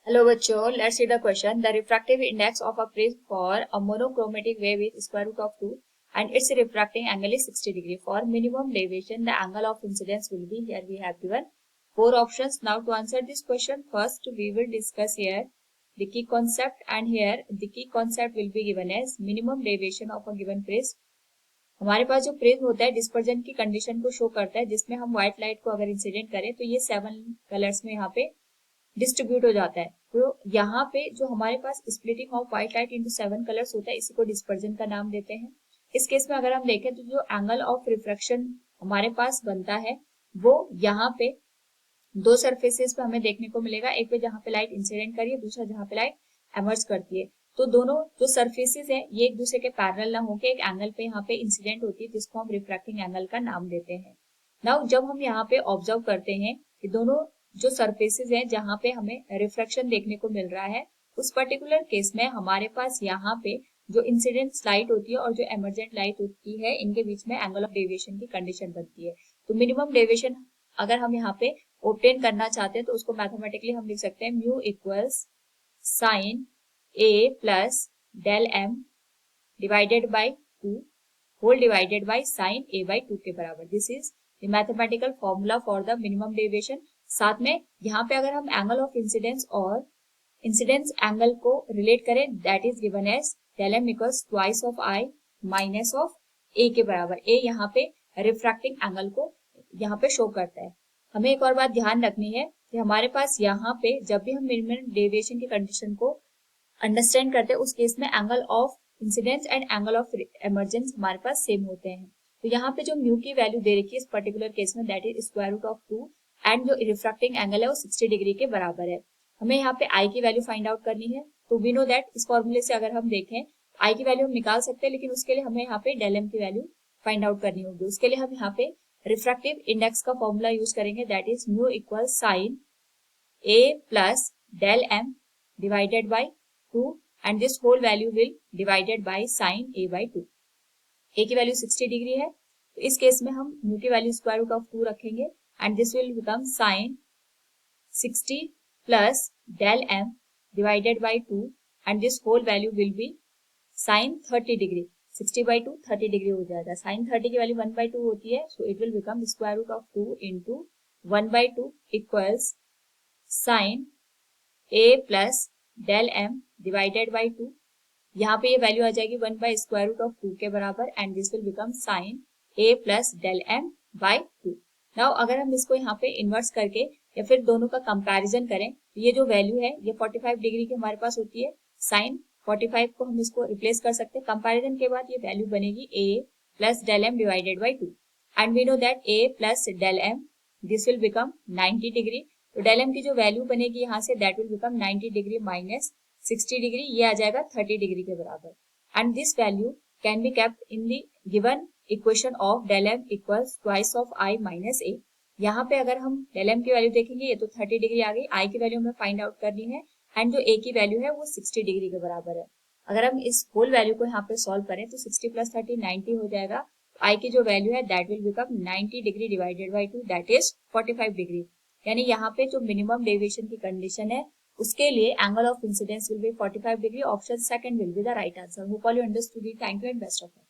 Hello बच्चों, let's see the question. The refractive index of a prism for a monochromatic wave is square root of 2 and its refracting angle is 60 degree. For minimum deviation, the angle of incidence will be, here we have given four options. Now to answer this question, first we will discuss here the key concept, and here the key concept will be given as minimum deviation of a given prism. हमारे पास जो prism होता है dispersion की condition को show करता है, जिसमें हम व्हाइट लाइट को अगर इंसिडेंट करें तो ये 7 कलर्स में यहाँ पे डिस्ट्रीब्यूट हो जाता है. तो यहाँ पे जो हमारे पास splitting of white light into 7 colours होता है, इसी को डिस्पर्जन का नाम देते हैं. इस केस में अगर हम देखें तो जो एंगल ऑफ रिफ्रैक्शन हमारे पास बनता है वो यहाँ पे दो सरफेसेस पे हमें देखने को मिलेगा. एक पे जहाँ पे लाइट इंसिडेंट करी है, दूसरा जहाँ पे लाइट एमर्ज करती है. तो दोनों जो सरफेसेस है ये एक दूसरे के पैरेलल ना होकर एक एंगल पे यहाँ पे इंसिडेंट होती है, जिसको हम रिफ्रैक्टिंग एंगल का नाम देते हैं. नाउ जब हम यहाँ पे ऑब्जर्व करते हैं कि दोनों जो सरफेसेस हैं जहाँ पे हमें रिफ्रैक्शन देखने को मिल रहा है, उस पर्टिकुलर केस में हमारे पास यहाँ पे जो इंसिडेंट लाइट होती है और जो एमर्जेंट लाइट होती है, इनके बीच में एंगल ऑफ डेविएशन की कंडीशन बनती है. तो मिनिमम डेविएशन अगर हम यहाँ पे ऑब्टेन करना चाहते हैं तो उसको मैथमेटिकली हम लिख सकते हैं mu equals sine A plus del m divided by 2 whole divided by sine a by 2 के बराबर. This is the mathematical formula for the minimum deviation. साथ में यहाँ पे अगर हम एंगल ऑफ इंसिडेंस और इंसिडेंस एंगल को रिलेट करें, that is given as del m equals twice of i minus of a के बराबर. ए यहाँ पे रिफ्रैक्टिंग एंगल को यहाँ पे शो करता है. हमें एक और बात ध्यान रखनी है कि हमारे पास यहाँ पे जब भी हम मिनिमम डेविएशन की कंडीशन को अंडरस्टैंड करते हैं, उस केस में angle of incidence and angle of emergence हमारे पास सेम होते हैं. तो यहाँ पे जो म्यू की वैल्यू दे रखी है इस पर्टिकुलर केस में, that is square root of 2 and जो रिफ्रैक्टिंग एंगल है वो 60 डिग्री के बराबर है. हमें यहाँ पे आई की वैल्यू फाइंड आउट करनी है. तो वी नो दैट इस फॉर्मूले से अगर हम देखें आई की वैल्यू हम निकाल सकते हैं, लेकिन उसके लिए हमें यहाँ पे डेल एम की वैल्यू फाइंड आउट करनी होगी. उसके लिए हम यहाँ पे रिफ्रैक्टिव इंडेक्स का फॉर्मूला यूज करेंगे, that is mu equal sine A plus del m divided by 2 and this whole value will divided by sin a by 2. a की वैल्यू 60 डिग्री है, तो इस केस में हम म्यू की वैल्यू स्क्वायर रूट ऑफ 2 रखेंगे and this will become sin 60 plus del m divided by 2 and this whole value will be sin 30 degree. 60 by 2 30 degree हो जाएगा. sin 30 की वैल्यू 1 by 2 होती है, so it will become square root of 2 into 1 by 2 equals sin a plus del m divided by 2. यहाँ पे ये value आ जाएगी 1 by square root of 2 के बराबर and this will become sine a plus del m by 2. Now अगर हम इसको यहाँ पे इन्वर्स करके या फिर दोनों का कंपैरिजन करें तो ये जो वैल्यू है ये 45 डिग्री की हमारे पास होती है. साइन 45 को हम इसको रिप्लेस कर सकते हैं. कंपैरिजन के बाद ये वैल्यू बनेगी a plus del m divided by 2 and we know that a plus del m this will become 90 degree. तो डेल m की जो वैल्यू बनेगी यहाँ से that will become 90 degree minus 60 degree, ये आ जाएगा 30 डिग्री के बराबर. And this value can be kept in the given equation of del m equals twice of i minus a. यहाँ पे अगर हम डेल एम की वैल्यू देखेंगे, ये तो 30 डिग्री आ गई. आई की वैल्यू हमें फाइंड आउट करनी है एंड जो ए की वैल्यू है वो 60 डिग्री के बराबर है. अगर हम इस होल वैल्यू को यहाँ पे सॉल्व करें तो 60 प्लस 30 90 हो जाएगा. आई की जो वैल्यू है that will become 90 degree divided by 2 that is 45 degree. यानी यहाँ पे जो मिनिमम डेविएशन की कंडीशन है उसके लिए angle of incidence will be 45 degree. Option second will be the right answer. Hope all you understood it. Thank you and best of luck.